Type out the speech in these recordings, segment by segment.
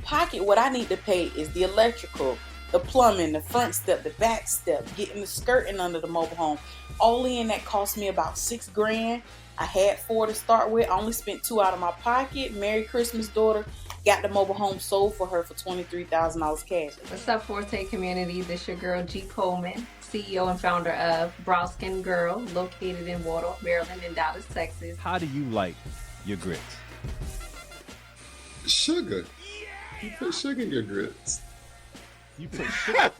pocket what I need to pay is the electrical, the plumbing, the front step, the back step, getting the skirting under the mobile home. All in, that cost me about $6,000. I had 4 to start with. I only spent 2 out of my pocket. Merry Christmas, daughter. Got the mobile home sold for her for $23,000 cash. What's up, Forte community? This your girl G. Coleman, CEO and founder of Brown Skin Girl, located in Waldorf, Maryland, and Dallas, Texas. How do you like your grits? Sugar. You put sugar in your grits. You put sugar.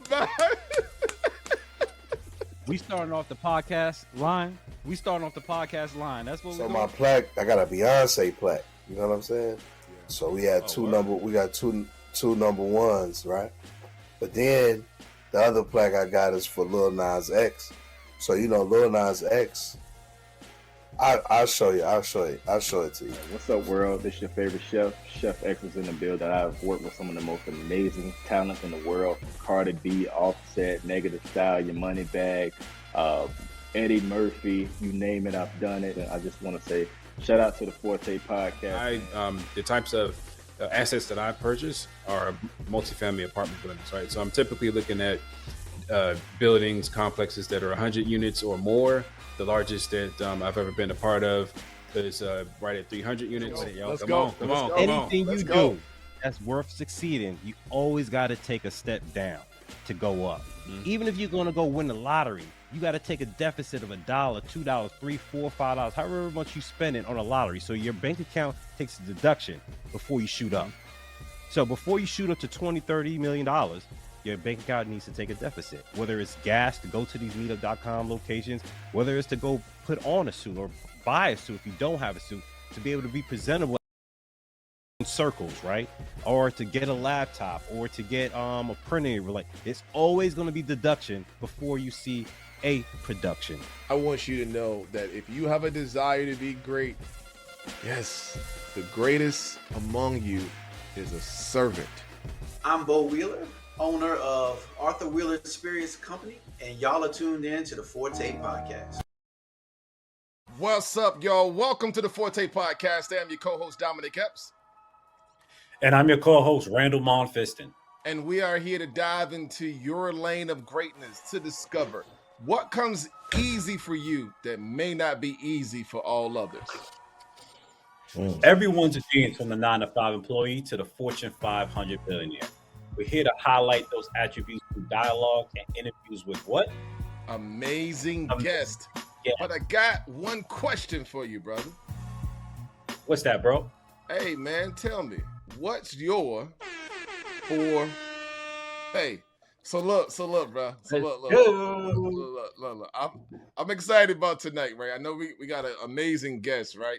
We starting off the podcast line. That's what So we're my doing. plaque, I got a Beyonce plaque. You know what I'm saying? So we had two number ones, right? But then the other plaque I got is for Lil Nas X. So Lil Nas X. I'll show you. I'll show it to you. What's up, world? This is your favorite chef. Chef X is in the building. I've worked with some of the most amazing talents in the world. Cardi B, Offset, Negative Style, Your Money Bag, Eddie Murphy, you name it, I've done it. And I just want to say shout out to the Forte podcast. The types of assets that I purchase are multifamily apartment buildings, right? So I'm typically looking at buildings, complexes that are 100 units or more. The largest that I've ever been a part of is right at 300 units. Come on. Anything you do that's worth succeeding, you always got to take a step down to go up. Even if you're going to go win the lottery, you got to take a deficit of $1, $2, $3, $4, $5, however much you spend it on a lottery. So your bank account takes a deduction before you shoot up. So before you shoot up to $20, $30 million, your bank account needs to take a deficit, whether it's gas to go to these meetup.com locations, whether it's to go put on a suit or buy a suit if you don't have a suit, to be able to be presentable in circles, right? Or to get a laptop or to get a printer. Like, it's always going to be deduction before you see a production. I want you to know that if you have a desire to be great, yes, the greatest among you is a servant. I'm Bo Wheeler, owner of Arthur Wheeler Experience Company, and y'all are tuned in to the Forte Podcast. What's up, y'all? Welcome to the Forte Podcast. I'm your co-host, Dominic Epps. And I'm your co-host, Randall Monfiston. And we are here to dive into your lane of greatness to discover what comes easy for you that may not be easy for all others. Everyone's a genius, from the 9-to-5 employee to the Fortune 500 billionaire. We're here to highlight those attributes through dialogue and interviews with what? Amazing guest. Yeah. But I got one question for you, brother. What's that, bro? Hey, man, tell me, what's your for? Hey, so look, bro. Look. I'm excited about tonight, right? I know we got an amazing guest, right?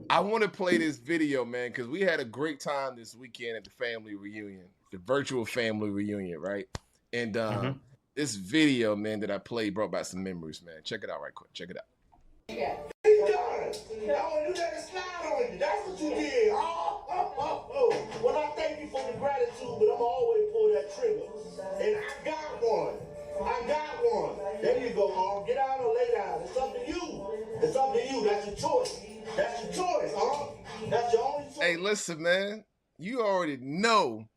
I want to play this video, man, because we had a great time this weekend at the family reunion, the virtual family reunion, right? And this video, man, that I played brought back some memories, man. Check it out right quick. Check it out. Yeah. I want to do that and slide on you. That's what you did. Oh. Well, I thank you for the gratitude, but I'm always pull that trigger. And I got one. There you go, Arm. Get down or lay down. It's up to you. That's your choice. That's your only choice. Hey, listen, man. You already know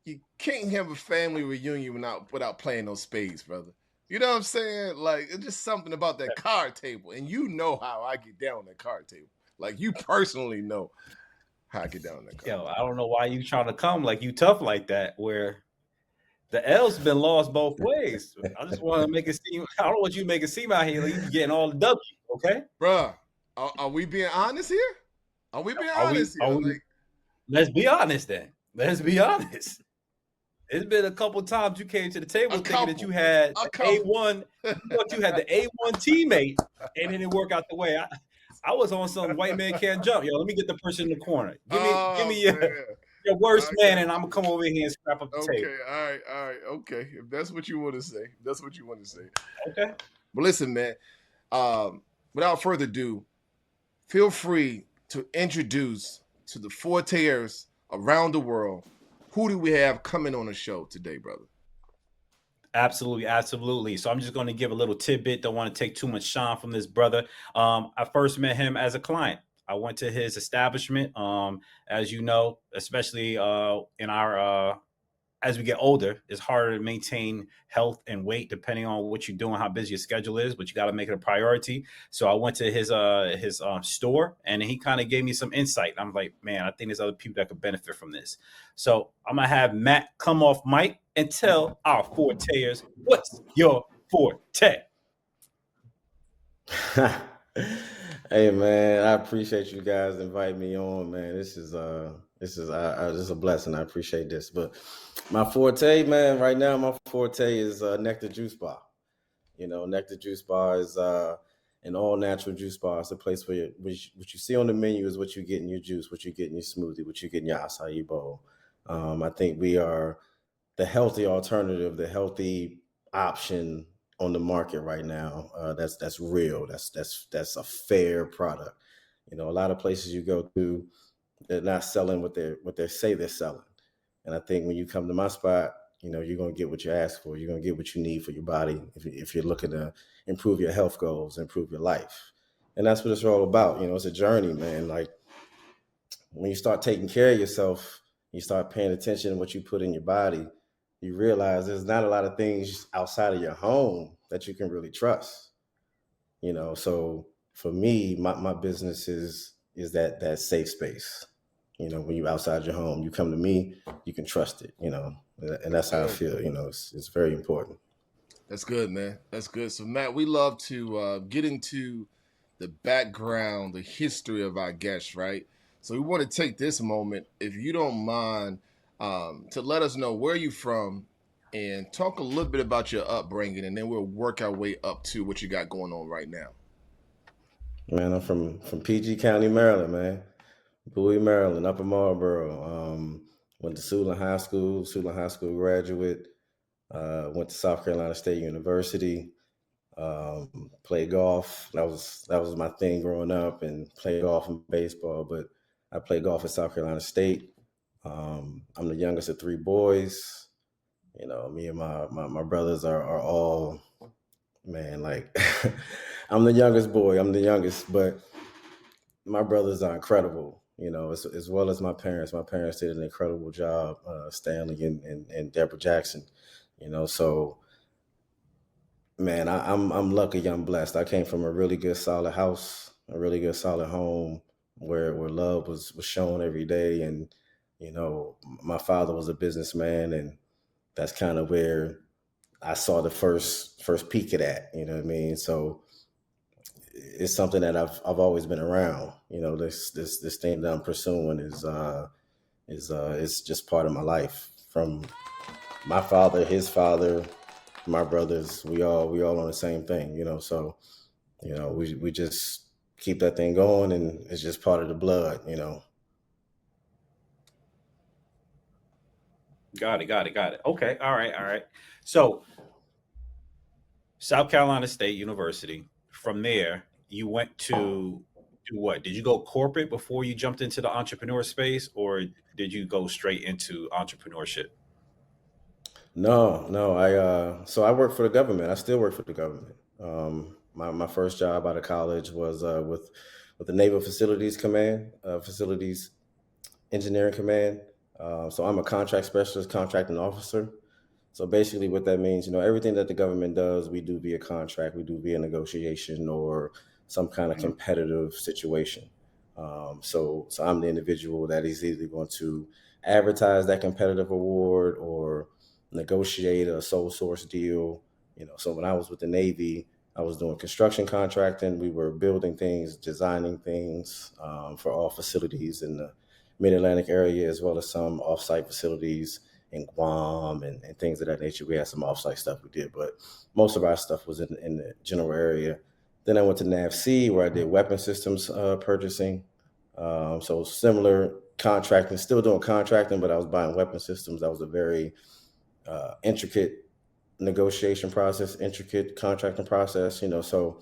you can't have a family reunion without playing those spades, brother. You know what I'm saying? Like, it's just something about that card table. And you know how I get down on that card table. Like, you personally know how I get down on that card table. I don't know why you trying to come like you tough like that, where the L's been lost both ways. I just want to make it seem, I don't want you to make it seem out here like you getting all the W, okay? Bruh, are we being honest here? Let's be honest then. Let's be honest. It's been a couple times you came to the table thinking that you had A1, you had the A1 teammate, and it didn't work out the way. I was on some white man can't jump. Yo, let me get the person in the corner. Give me your worst man, and I'm gonna come over here and scrap up the table. Okay, all right, okay. If that's what you want to say, Okay. But listen, man. Without further ado, feel free to introduce to the Forteers around the world. Who do we have coming on the show today, brother? Absolutely. So I'm just going to give a little tidbit. Don't want to take too much shine from this brother. I first met him as a client. I went to his establishment. As you know, especially in our as we get older, it's harder to maintain health and weight depending on what you're doing, how busy your schedule is. But you got to make it a priority. So I went to his store, and he kind of gave me some insight. I'm like, man, I think there's other people that could benefit from this. So I'm gonna have Matt come off mic and tell our Forteers what's your forte. Hey man, I appreciate you guys inviting me on, man. This is a blessing. I appreciate this. But my forte, man, right now my forte is Nectar Juice Bar. Nectar Juice Bar is an all natural juice bar. It's a place where what you see on the menu is what you get in your juice, what you get in your smoothie, what you get in your acai bowl. I think we are the healthy alternative, the healthy option on the market right now. That's real. That's a fair product. A lot of places you go to, they're not selling what they say they're selling. And I think when you come to my spot, you're gonna get what you ask for. You're gonna get what you need for your body if you're looking to improve your health goals, improve your life. And that's what it's all about. It's a journey, man. Like when you start taking care of yourself, you start paying attention to what you put in your body, you realize there's not a lot of things outside of your home that you can really trust. So for me, my business is that safe space. When you outside your home, you come to me, you can trust it, and that's how I feel. It's very important. That's good, man. That's good. So Matt, we love to get into the background, the history of our guests, right? So we want to take this moment, if you don't mind, to let us know where you're from and talk a little bit about your upbringing, and then we'll work our way up to what you got going on right now. Man, I'm from PG County, Maryland, man. Bowie, Maryland, Upper Marlboro. Went to Suitland High School graduate. Went to South Carolina State University. Played golf. That was my thing growing up, and played golf and baseball. But I played golf at South Carolina State. I'm the youngest of three boys. Me and my brothers are all, man, like I'm the youngest boy. I'm the youngest, but my brothers are incredible. As well as my parents. My parents did an incredible job, Stanley and Deborah Jackson. So man, I'm lucky. I'm blessed. I came from a really good, solid house, a really good, solid home where love was shown every day. And my father was a businessman, and that's kind of where I saw the first peek of that. You know what I mean? So it's something that I've always been around. This thing that I'm pursuing is just part of my life. From my father, his father, my brothers, we all on the same thing. So we just keep that thing going, and it's just part of the blood. Got it. Okay, all right. So South Carolina State University. From there, you went to do what? Did you go corporate before you jumped into the entrepreneur space, or did you go straight into entrepreneurship? No. I work for the government. I still work for the government. My first job out of college was with the Naval Facilities Command, Facilities Engineering Command. So I'm a contract specialist, contracting officer. So basically what that means, everything that the government does, we do via contract, we do via negotiation or some kind of competitive situation. So I'm the individual that is either going to advertise that competitive award or negotiate a sole source deal. So when I was with the Navy, I was doing construction contracting. We were building things, designing things for all facilities in the Mid-Atlantic area, as well as some off-site facilities in Guam and things of that nature. We had some off-site stuff we did, but most of our stuff was in the general area. Then I went to NAVC, where I did weapon systems purchasing. So similar contracting, still doing contracting, but I was buying weapon systems. That was a very intricate negotiation process, intricate contracting process. So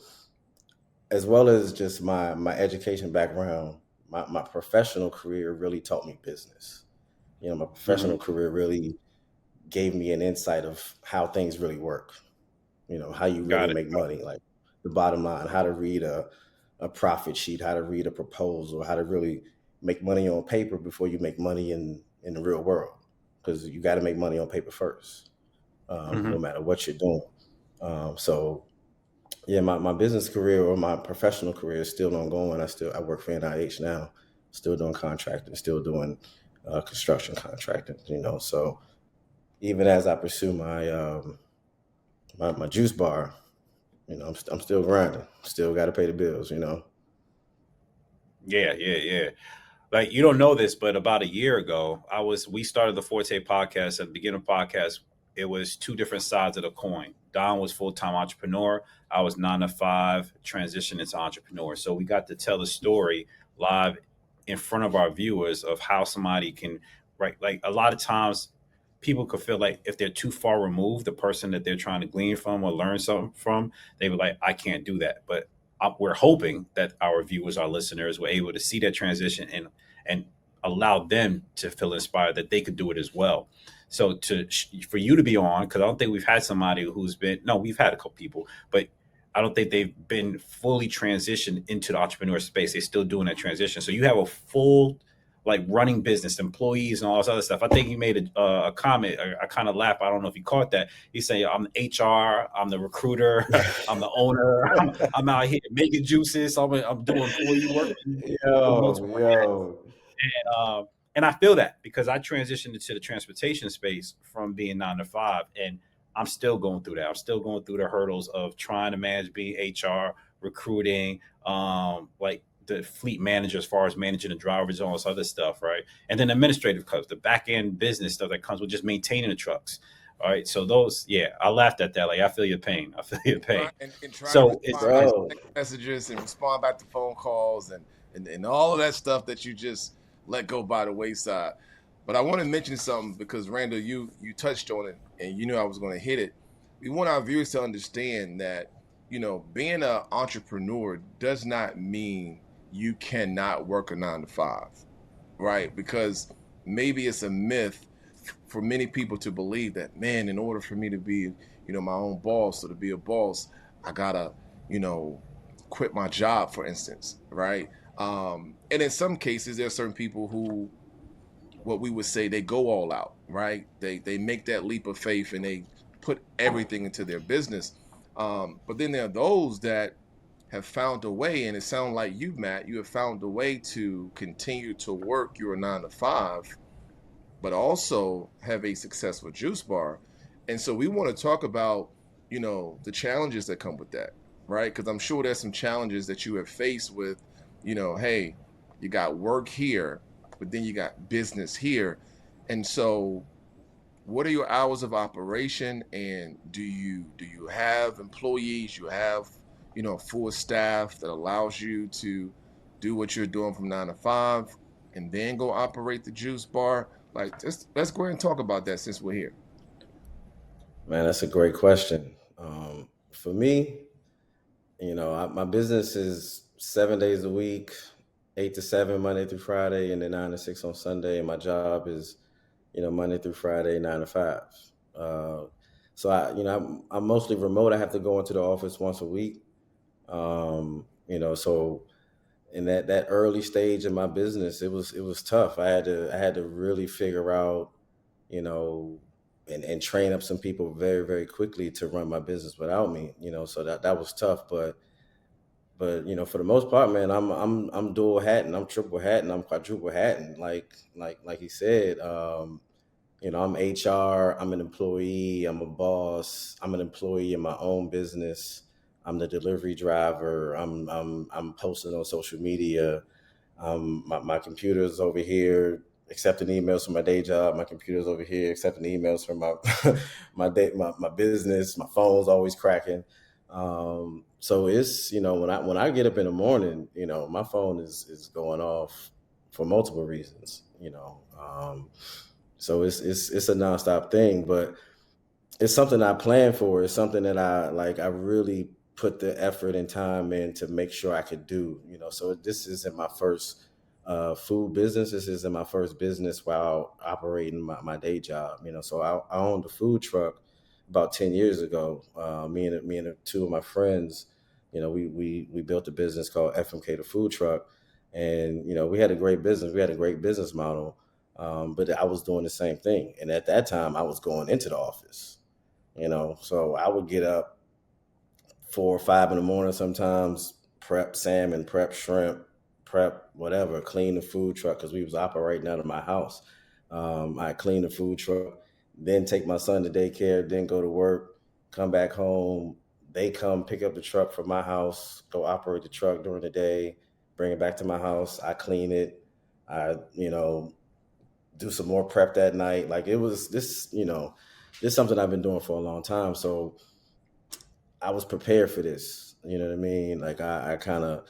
as well as just my education background, my professional career really taught me business. My professional career really gave me an insight of how things really work. How you really make money, like the bottom line, how to read a a profit sheet, how to read a proposal, how to really make money on paper before you make money in the real world, because you got to make money on paper first, no matter what you're doing. So yeah, my business career or my professional career is still ongoing. I work for NIH now, still doing contracting, still doing construction contracting. So even as I pursue my juice bar, I'm still grinding. Still got to pay the bills. Yeah. Like, you don't know this, but about a year ago, we started the Forte podcast. At the beginning of the podcast, it was two different sides of the coin. Don was full-time entrepreneur. I was 9 to 5, transitioned into entrepreneur. So we got to tell the story live in front of our viewers of how somebody can, right? Like, a lot of times people could feel like if they're too far removed, the person that they're trying to glean from or learn something from, they were like, I can't do that. But we're hoping that our viewers, our listeners, were able to see that transition and allow them to feel inspired that they could do it as well. So for you to be on, because I don't think we've had somebody we've had a couple people, but I don't think they've been fully transitioned into the entrepreneur space. They're still doing that transition. So you have a full, like, running business, employees, and all this other stuff. I think you made a comment. I kind of laughed. I don't know if you caught that. You say, I'm the HR, I'm the recruiter, I'm the owner. I'm out here making juices. I'm doing employee work. And I feel that because I transitioned into the transportation space from being 9 to 5, and I'm still going through that. I'm still going through the hurdles of trying to manage being HR, recruiting, like the fleet manager as far as managing the drivers and all this other stuff, right? And then administrative stuff, the back end business stuff that comes with just maintaining the trucks. All right. So I laughed at that. Like, I feel your pain. And try so to respond back to messages and respond back to phone calls and all of that stuff that you just let go by the wayside. But I want to mention something because, Randall, you touched on it and you knew I was going to hit it. We want our viewers to understand that, being an entrepreneur does not mean you cannot work a 9 to 5, right? Because maybe it's a myth for many people to believe that, man, in order for me to be, my own boss or to be a boss, I gotta, quit my job, for instance, right? And in some cases, there are certain people who, what we would say, they go all out, right? They make that leap of faith and they put everything into their business. But then there are those that have found a way, and it sounds like you, Matt, you have found a way to continue to work your 9 to 5, but also have a successful juice bar. And so we want to talk about, the challenges that come with that, right? Because I'm sure there's some challenges that you have faced with, hey, you got work here, but then you got business here. And so what are your hours of operation? And do you have employees? You have, full staff that allows you to do what you're doing from 9 to 5 and then go operate the juice bar? Like, let's go ahead and talk about that since we're here. Man, that's a great question. For me, my business is 7 days a week, 8 to 7 Monday through Friday, and then 9 to 6 on Sunday. And my job is, Monday through Friday, 9 to 5. So I'm mostly remote. I have to go into the office once a week. So in that early stage of my business, it was tough. I had to really figure out, and train up some people very, very quickly to run my business without me. So that was tough. But for the most part, man, I'm dual hatting, I'm triple hatting, I'm quadruple hatting. Like he said, I'm HR, I'm an employee, I'm a boss, I'm an employee in my own business. I'm the delivery driver. I'm posting on social media. My computer's over here accepting emails from my day job. My computer's over here accepting emails from my business. My phone's always cracking. So it's, when I get up in the morning, my phone is going off for multiple reasons. So it's a nonstop thing, but it's something I plan for. It's something that I really put the effort and time in to make sure I could do, so this isn't my first food business. This isn't my first business while operating my day job, so I owned a food truck about 10 years ago. Me and two of my friends, we built a business called FMK the Food Truck, and we had a great business. We had a great business model, but I was doing the same thing. And at that time, I was going into the office. So I would get up 4 or 5 in the morning sometimes, prep salmon, prep shrimp, prep whatever, clean the food truck because we was operating out of my house. I clean the food truck, then take my son to daycare, then go to work, come back home. They come pick up the truck from my house, go operate the truck during the day, bring it back to my house. I clean it. I, do some more prep that night. Like it was this is something I've been doing for a long time. So I was prepared for this. You know what I mean? Like I kind of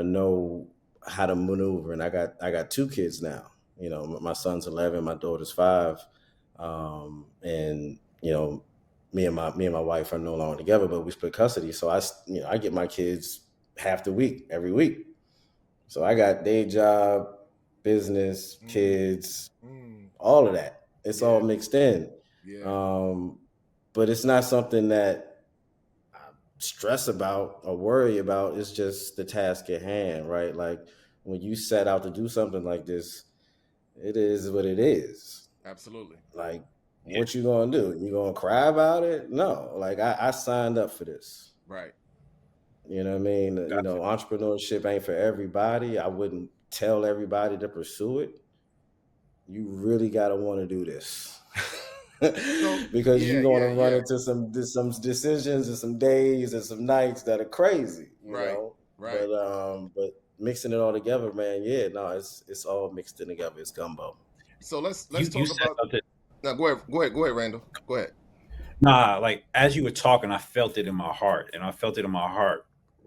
know how to maneuver. And I got 2 kids now. My son's 11, my daughter's 5. And me and my wife are no longer together, but we split custody. So I get my kids half the week, every week. So I got day job, business, kids, all of that. It's all mixed in. Yeah. But it's not something that I stress about or worry about. It's just the task at hand, right? Like when you set out to do something like this, it is what it is. Absolutely. Like, what you gonna do? You gonna cry about it? No. Like I signed up for this. Right. You know what I mean? Gotcha. Entrepreneurship ain't for everybody. I wouldn't tell everybody to pursue it. You really gotta want to do this. Because you're gonna run into some decisions and some days and some nights that are crazy. You know? Right. But mixing it all together, man, it's all mixed in together. It's gumbo. So let's talk about something. No, go ahead, Randall. Go ahead. Nah, like as you were talking, I felt it in my heart,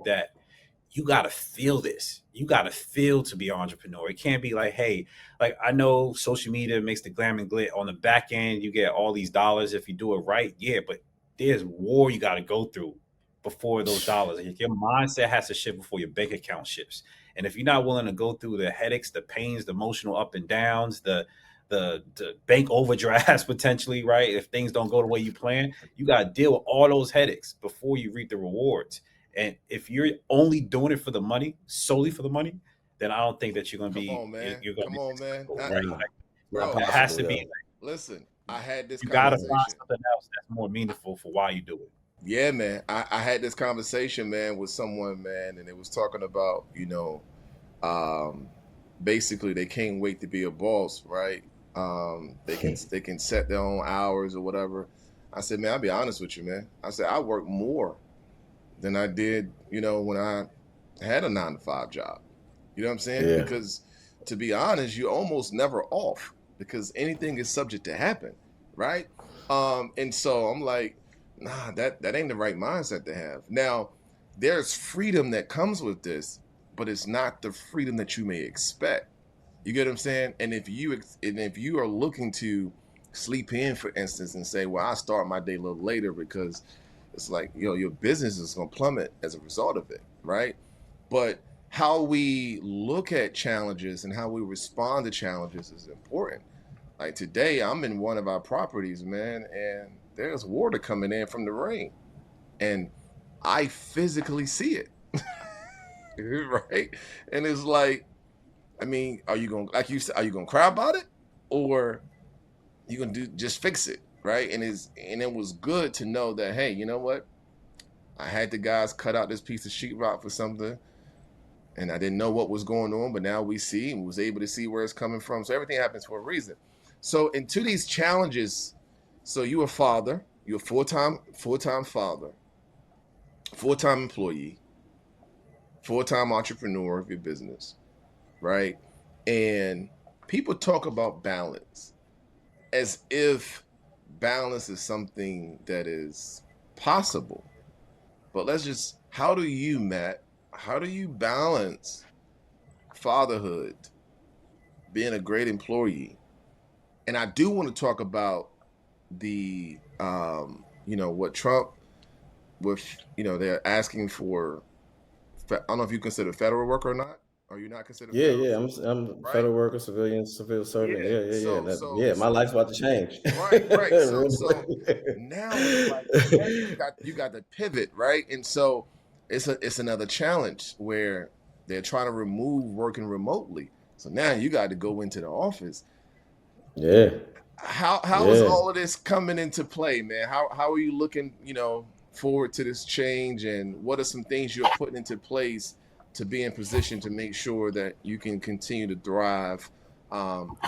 that you gotta feel this. You gotta feel to be an entrepreneur. It can't be like, hey, like I know social media makes the glam and glit on the back end. You get all these dollars if you do it right. Yeah, but there's war you gotta go through before those dollars. Your mindset has to shift before your bank account shifts. And if you're not willing to go through the headaches, the pains, the emotional up and downs, the bank overdrafts potentially, right? If things don't go the way you plan, you got to deal with all those headaches before you reap the rewards. And if you're only doing it for the money, solely for the money, then I don't think that you're going to be. Come on, man. You're going to be man. right? Bro, it has to be. Like, listen, I had this. You got to find something else that's more meaningful for why you do it. Yeah, man. I had this conversation, man, with someone, man, and it was talking about, basically they can't wait to be a boss, right? They can set their own hours or whatever. I said, man, I'll be honest with you, man. I said, I work more than I did, when I had a 9-to-5 job. You know what I'm saying? Yeah. Because to be honest, you're almost never off because anything is subject to happen, right? And so I'm like, nah, that ain't the right mindset to have. Now, there's freedom that comes with this, but it's not the freedom that you may expect. You get what I'm saying? And if you are looking to sleep in, for instance, and say, well, I start my day a little later because it's like, your business is going to plummet as a result of it, right? But how we look at challenges and how we respond to challenges is important. Like today, I'm in one of our properties, man, and there's water coming in from the rain, and I physically see it, right? And it's like, I mean, are you gonna cry about it, or you gonna just fix it, right? And it was good to know that, hey, you know what? I had the guys cut out this piece of sheetrock for something, and I didn't know what was going on, but now we see and was able to see where it's coming from. So everything happens for a reason. So into these challenges, so you're a father, you're a full-time father, full-time employee, full-time entrepreneur of your business, right? And people talk about balance as if balance is something that is possible. But how do you balance fatherhood, being a great employee? And I do want to talk about the, what Trump, they're asking for, I don't know if you consider federal worker or not. Are you not considered? Yeah. I'm right? Federal worker, civil servant. Yeah. My life's about to change. Right. So now it's like, you got the pivot, right? And so it's another challenge where they're trying to remove working remotely. So now you got to go into the office. Yeah. How is all of this coming into play, man? How are you looking, forward to this change, and what are some things you're putting into place to be in position to make sure that you can continue to thrive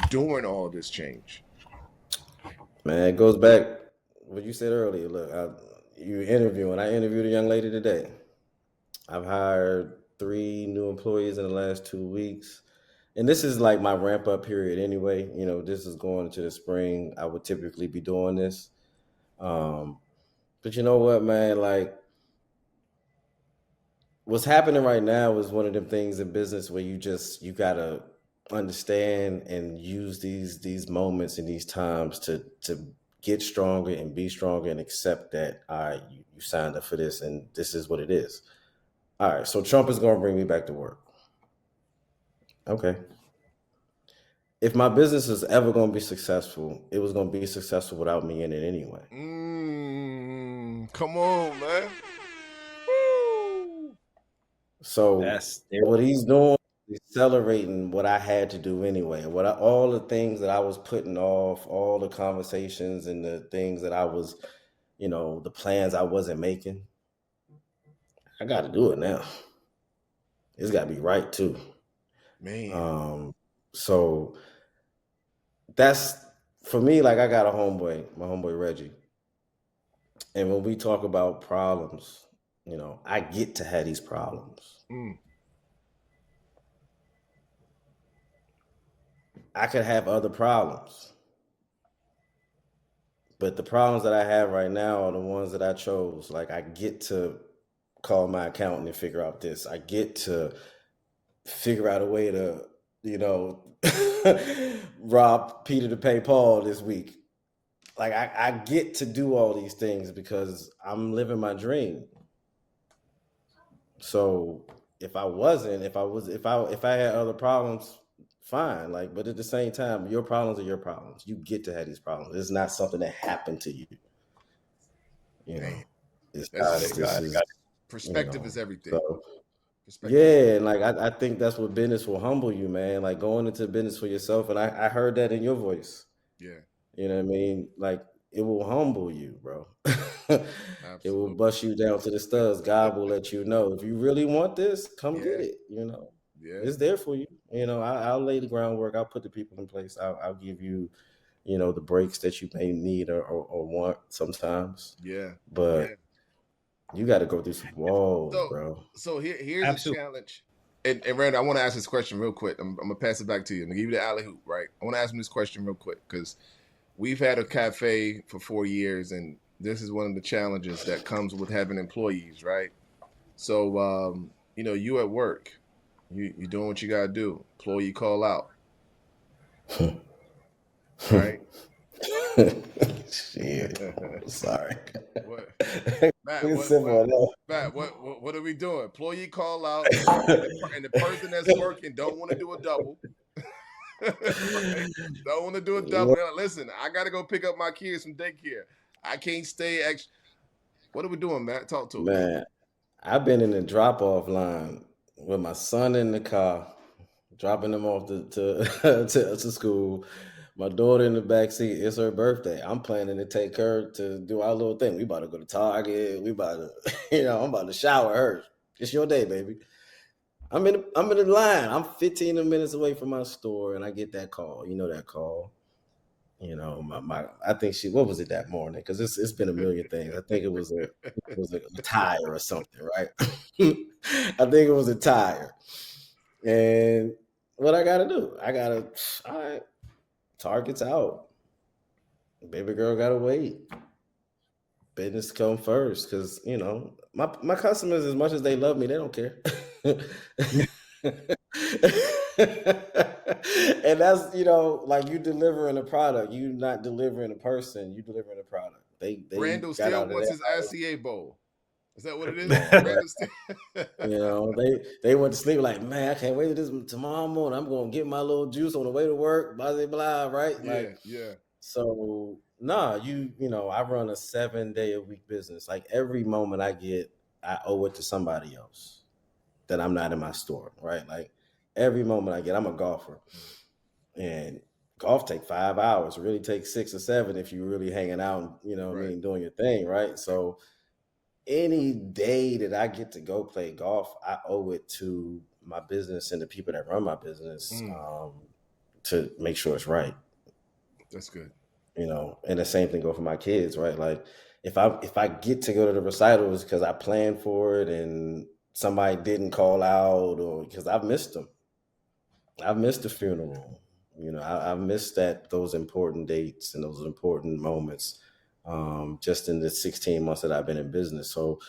during all this change? Man, it goes back what you said earlier. Look, I interviewed a young lady today. I've hired 3 new employees in the last 2 weeks. And this is like my ramp up period anyway. This is going into the spring. I would typically be doing this. But you know what, man? Like, what's happening right now is one of them things in business where you gotta understand and use these moments and these times to get stronger and be stronger and accept that, all right, you signed up for this and this is what it is. All right, so Trump is going to bring me back to work. Okay. If my business is ever going to be successful, it was going to be successful without me in it anyway. Come on, man. Woo! So what he's doing is accelerating what I had to do anyway. All the things that I was putting off, all the conversations and the things that I was, the plans I wasn't making. I got to do it now. It's got to be right too. Man. So that's for me. Like, I got a homeboy, my homeboy Reggie, and when we talk about problems, I get to have these problems. I could have other problems, but the problems that I have right now are the ones that I chose. Like, I get to call my accountant and figure out this. I get to figure out a way to, rob Peter to pay Paul this week. Like, I get to do all these things because I'm living my dream. So if I had other problems, fine. Like, but at the same time, your problems are your problems. You get to have these problems. It's not something that happened to you. Perspective is everything. So, yeah, and like I think that's what business will humble you, man. Like, going into business for yourself, and I heard that in your voice. Yeah. You know what I mean? Like, it will humble you, bro. It will bust you down to the studs. God will let you know, if you really want this, come get it. It's there for you. I'll lay the groundwork. I'll put the people in place. I'll give you, the breaks that you may need or want sometimes. Yeah. But you got to go through some walls, bro. So here's a challenge. And Randy, I want to ask this question real quick. I'm gonna pass it back to you. I'm gonna give you the alley hoop, right? I want to ask him this question real quick because we've had a cafe for 4 years, and this is one of the challenges that comes with having employees, right? So, you at work, you doing what you gotta do. Employee call out, right? Shit. Sorry. Matt, what are we doing? Employee call out, and the person that's working don't want to do a double. Right? Don't want to do a double. Listen, I got to go pick up my kids from daycare. I can't stay extra. What are we doing, Matt? Talk to me. Man, I've been in the drop-off line with my son in the car, dropping him off to school. My daughter in the backseat. It's her birthday. I'm planning to take her to do our little thing. We about to go to Target. We about to, I'm about to shower her. It's your day, baby. I'm in the line. I'm 15 minutes away from my store, and I get that call. That call. I think what was it that morning? Because it's been a million things. I think it was a tire or something, right? I think it was a tire. And what I gotta do? All right. Target's out. Baby girl gotta wait. Business come first, because my customers, as much as they love me, they don't care. And that's like, you delivering a product. You not delivering a person. You delivering a product. They Randall still wants his ICA bowl. Is that what it is? They went to sleep like, man, I can't wait till this tomorrow morning. I'm gonna get my little juice on the way to work. Blah blah blah. Right? Yeah. So I run a 7-day-a-week business. Like, every moment I get, I owe it to somebody else that I'm not in my store, right? Like every moment I get, I'm a golfer, and golf take 5 hours. It really takes 6 or 7 if you're really hanging out, you know what I mean, doing your thing, right? So any day that I get to go play golf, I owe it to my business and the people that run my business to make sure it's right. That's good. You know, and the same thing go for my kids, right? Like if I get to go to the recitals because I planned for it and somebody didn't call out, or because I've missed them. I've missed the funeral. You know, I've missed those important dates and those important moments just in the 16 months that I've been in business. So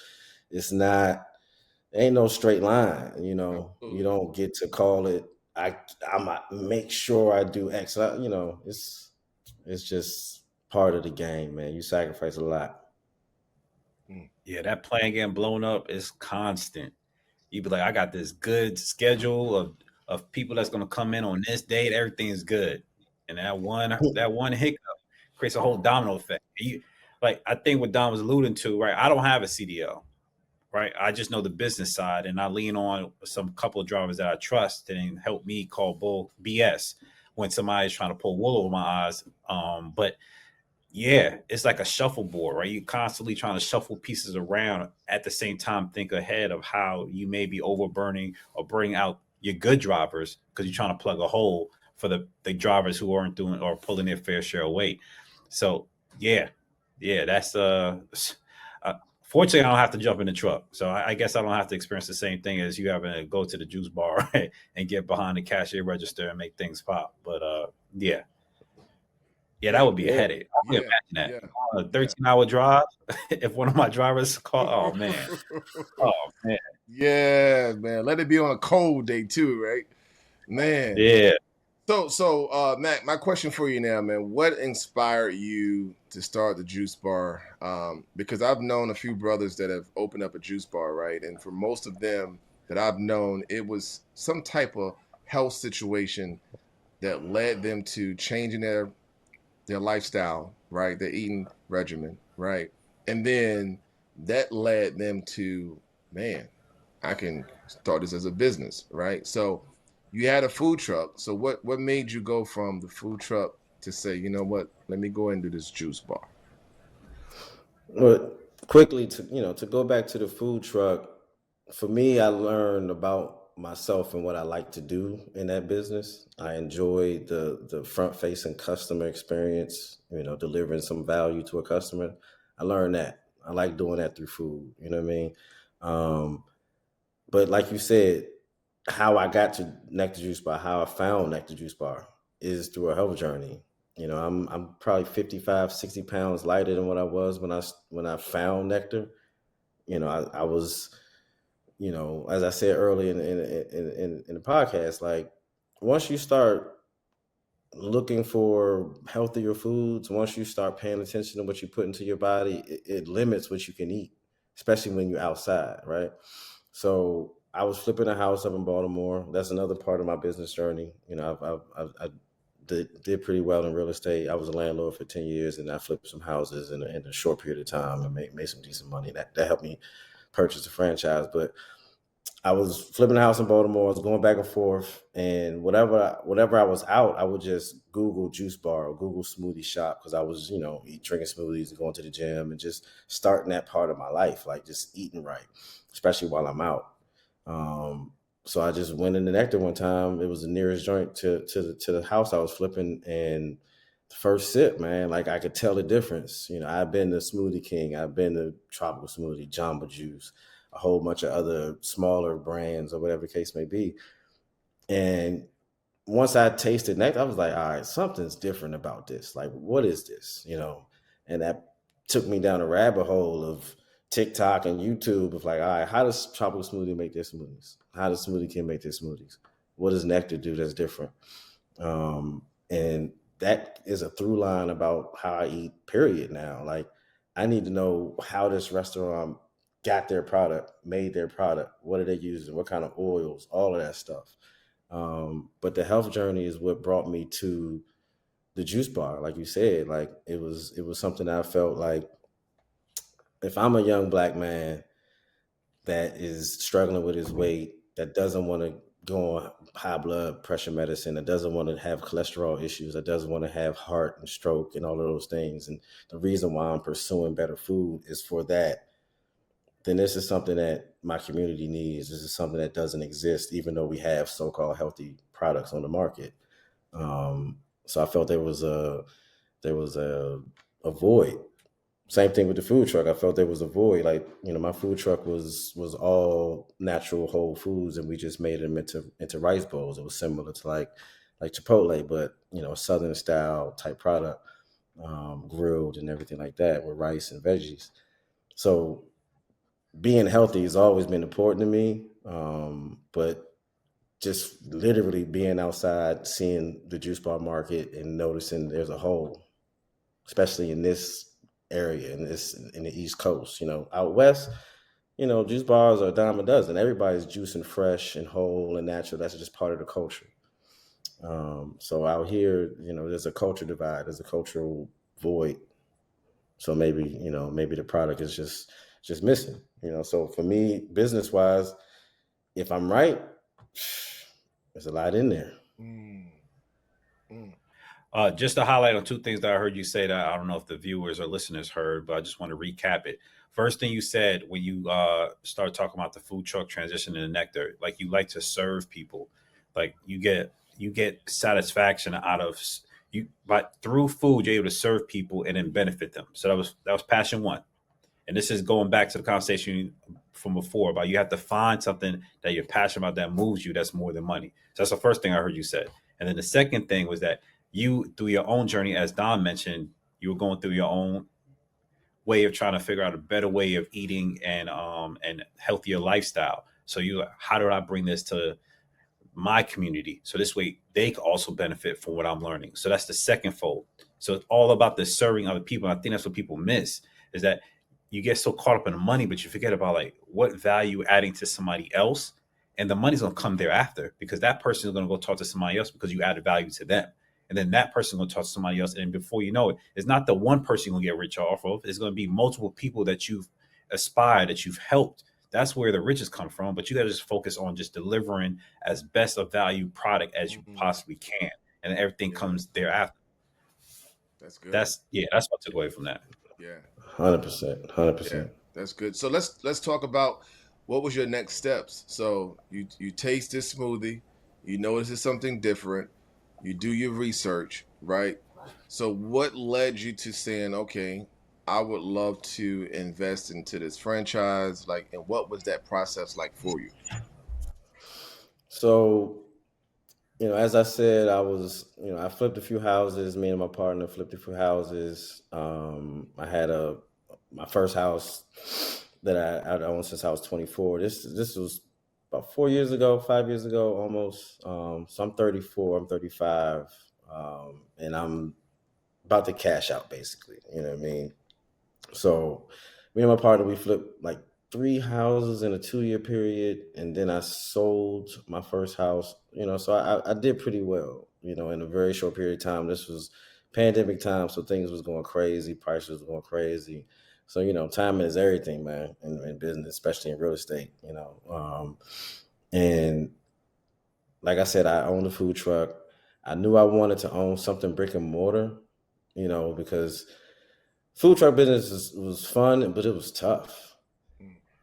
ain't no straight line, you know. You don't get to call it, I'm make sure I do X. You know, it's just part of the game, man. You sacrifice a lot. Yeah, that plan getting blown up is constant. You be like, I got this good schedule of people that's gonna come in on this date. Everything's good, and that one hiccup creates a whole domino effect. I think what Don was alluding to, right? I don't have a CDO, right? I just know the business side, and I lean on some couple of drivers that I trust and help me call bull BS when somebody's trying to pull wool over my eyes. But yeah, it's like a shuffleboard, right? You're constantly trying to shuffle pieces around at the same time, think ahead of how you may be overburning or bring out your good drivers because you're trying to plug a hole for the drivers who aren't doing or pulling their fair share of weight. So yeah, that's fortunately I don't have to jump in the truck. So I guess I don't have to experience the same thing as you having to go to the juice bar and get behind the cashier register and make things pop. But yeah, that would be a headache. I can imagine that. A 13-hour drive. If one of my drivers call, oh man. Yeah, man. Let it be on a cold day too, right? Man. Yeah. So Matt, my question for you now, man, what inspired you to start the juice bar? Because I've known a few brothers that have opened up a juice bar, right? And for most of them that I've known, it was some type of health situation that led them to changing their lifestyle, right? Their eating regimen, right? And then that led them to, man, I can start this as a business, right? So you had a food truck. So what made you go from the food truck to say, you know what, let me go into this juice bar? Well, quickly to go back to the food truck, for me, I learned about myself and what I like to do in that business. I enjoy the front facing customer experience, delivering some value to a customer. I learned that. I like doing that through food, you know what I mean? But like you said, how I got to Nectar Juice Bar, how I found Nectar Juice Bar is through a health journey. I'm probably 55, 60 pounds lighter than what I was when I found Nectar. I was, as I said earlier in the podcast, like once you start looking for healthier foods, once you start paying attention to what you put into your body, it limits what you can eat, especially when you're outside, right? So I was flipping a house up in Baltimore. That's another part of my business journey. I did pretty well in real estate. I was a landlord for 10 years, and I flipped some houses in a short period of time and made some decent money. That helped me purchase a franchise. But I was flipping a house in Baltimore. I was going back and forth, and whatever I was out, I would just Google juice bar or Google smoothie shop because I was, drinking smoothies and going to the gym and just starting that part of my life, like just eating right, especially while I'm out. So I just went in the Nectar one time. It was the nearest joint to the house I was flipping, and the first sip, man, like I could tell the difference. I've been to Smoothie King, I've been to Tropical Smoothie, Jamba Juice, a whole bunch of other smaller brands or whatever the case may be. And once I tasted Nectar, I was like, all right, something's different about this. Like, what is this? And that took me down a rabbit hole of TikTok and YouTube of like, all right, how does Tropical Smoothie make their smoothies? How does Smoothie King make their smoothies? What does Nectar do that's different? And that is a through line about how I eat, period, now. Like, I need to know how this restaurant got their product, made their product. What are they using? What kind of oils? All of that stuff. But the health journey is what brought me to the juice bar. Like you said, like it was something that I felt like if I'm a young Black man that is struggling with his weight, that doesn't want to go on high blood pressure medicine, that doesn't want to have cholesterol issues, that doesn't want to have heart and stroke and all of those things. And the reason why I'm pursuing better food is for that. Then this is something that my community needs. This is something that doesn't exist, even though we have so-called healthy products on the market. So I felt there was a void. Same thing with the food truck. I felt there was a void. Like, my food truck was all natural whole foods, and we just made them into rice bowls. It was similar to like Chipotle, but a Southern style type product, grilled and everything like that with rice and veggies. So being healthy has always been important to me. But just literally being outside, seeing the juice bar market and noticing there's a hole, especially in this area, in the East Coast. Out west, juice bars are a dime a dozen. Everybody's juicing fresh and whole and natural. That's just part of the culture. So out here, there's a culture divide. There's a cultural void. So maybe the product is just missing. So for me, business wise, if I'm right, there's a lot in there. Just to highlight on two things that I heard you say that I don't know if the viewers or listeners heard, but I just want to recap it. First thing you said when you started talking about the food truck transition into Nectar, like you like to serve people, like you get satisfaction out of you, but through food you're able to serve people and then benefit them. So that was passion one. And this is going back to the conversation from before about you have to find something that you're passionate about that moves you. That's more than money. So that's the first thing I heard you said. And then the second thing was that you, through your own journey, as Don mentioned, you were going through your own way of trying to figure out a better way of eating and healthier lifestyle. So how do I bring this to my community? So this way they can also benefit from what I'm learning. So that's the second fold. So it's all about the serving other people. I think that's what people miss, is that you get so caught up in the money, but you forget about like what value adding to somebody else, and the money's gonna come thereafter because that person is gonna go talk to somebody else because you added value to them. And then that person will talk to somebody else. And before you know it, it's not the one person you're going to get rich off of. It's going to be multiple people that you've aspired, that you've helped. That's where the riches come from. But you got to just focus on just delivering as best a value product as you possibly can. And everything comes thereafter. That's good. That's what I took away from that. Yeah. 100%. Yeah, that's good. So let's talk about what was your next steps. So you taste this smoothie. You know this is something different. You do your research, right? So what led you to saying, okay, I would love to invest into this franchise? Like, and what was that process like for you? So, as I said, I flipped a few houses. Me and my partner flipped a few houses. I had my first house that I owned since I was 24. This was about 5 years ago, almost. So I'm 34, I'm 35, and I'm about to cash out, basically. You know what I mean? So me and my partner, we flipped like 3 houses in a 2-year period, and then I sold my first house. So I did pretty well, in a very short period of time. This was pandemic time, so things was going crazy, prices was going crazy. So, timing is everything, man, in business, especially in real estate, and like I said, I owned a food truck. I knew I wanted to own something brick and mortar, because food truck business was fun, but it was tough.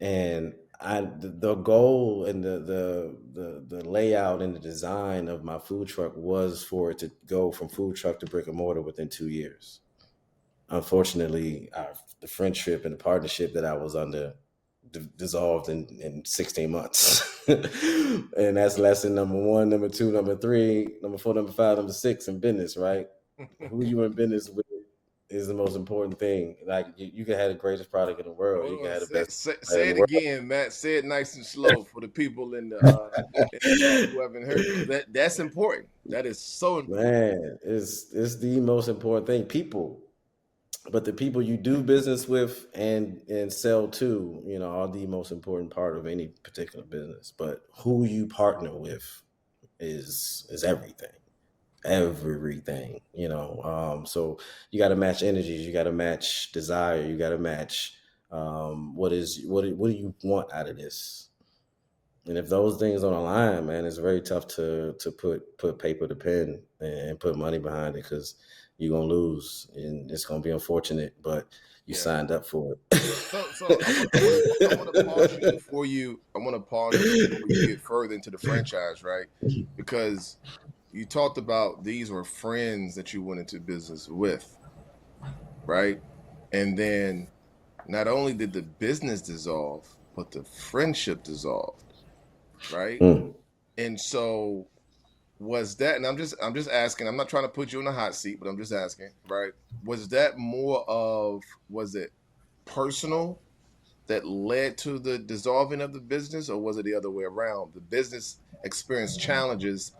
And the goal and the layout and the design of my food truck was for it to go from food truck to brick and mortar within 2 years. Unfortunately, the friendship and the partnership that I was under dissolved in 16 months. And that's lesson number 1, number 2, number 3, number 4, number 5, number 6 in business, right? Who you in business with is the most important thing. Like you can have the greatest product in the world. You can have the best. Say it again, Matt. Say it nice and slow for the people in the who haven't heard, because that's important. That is so important. Man, it's the most important thing. People. But the people you do business with and sell to, are the most important part of any particular business. But who you partner with is everything. So you got to match energies, you got to match desire, you got to match What do you want out of this? And if those things don't align, man, it's very tough to put paper to pen and put money behind it, because you're gonna lose, and it's gonna be unfortunate, but you signed up for it. So I want to pause you before you. I want to pause you before you get further into the franchise, right? Because you talked about these were friends that you went into business with, right? And then not only did the business dissolve, but the friendship dissolved, right? And so was that, and I'm just asking, I'm not trying to put you in the hot seat, but I'm just asking, right? Was that more of, was it personal that led to the dissolving of the business, or was it the other way around? The business experienced challenges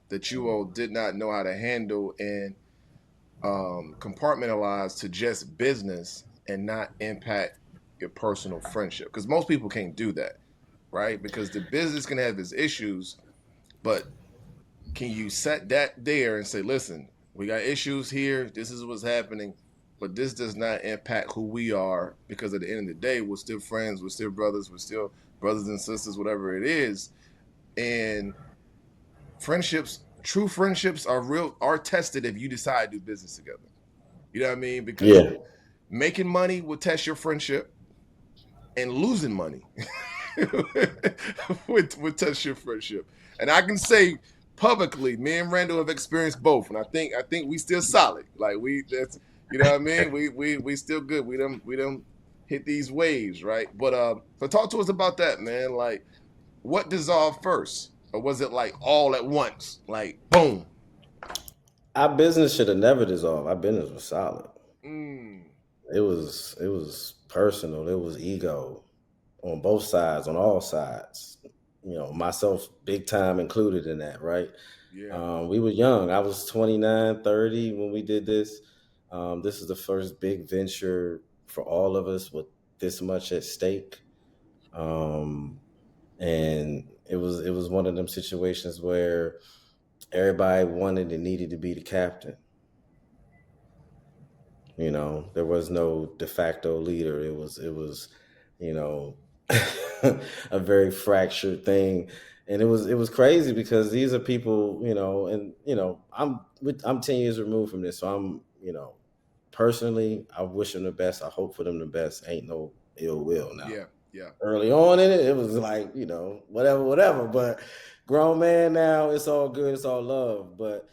that you all did not know how to handle and compartmentalize to just business and not impact your personal friendship, because most people can't do that, right? Because the business can have its issues, but can you set that there and say, listen, we got issues here, this is what's happening, but this does not impact who we are, because at the end of the day, we're still friends, we're still brothers and sisters, whatever it is. And friendships, true friendships are tested if you decide to do business together. You know what I mean? Because making money will test your friendship, and losing money would test your friendship. And I can say publicly, me and Randall have experienced both, and I think we still solid. Like that's, you know what I mean? We still good. We done hit these waves, right? But so talk to us about that, man. Like, what dissolved first, or was it like all at once, like boom? Our business should have never dissolved. Our business was solid. It was personal. It was ego on both sides, on all sides. You know, myself big time included in that, right? Yeah. We were young. I was 29, 30 when we did this. This is the first big venture for all of us with this much at stake. And it was one of them situations where everybody wanted and needed to be the captain. You know, there was no de facto leader. It was, you know, a very fractured thing. And it was crazy, because these are people, you know, and, you know, I'm 10 years removed from this. So I'm, you know, personally, I wish them the best. I hope for them the best. Ain't no ill will now. Yeah. Early on in it, it was like, you know, whatever. But grown man now, it's all good. It's all love. But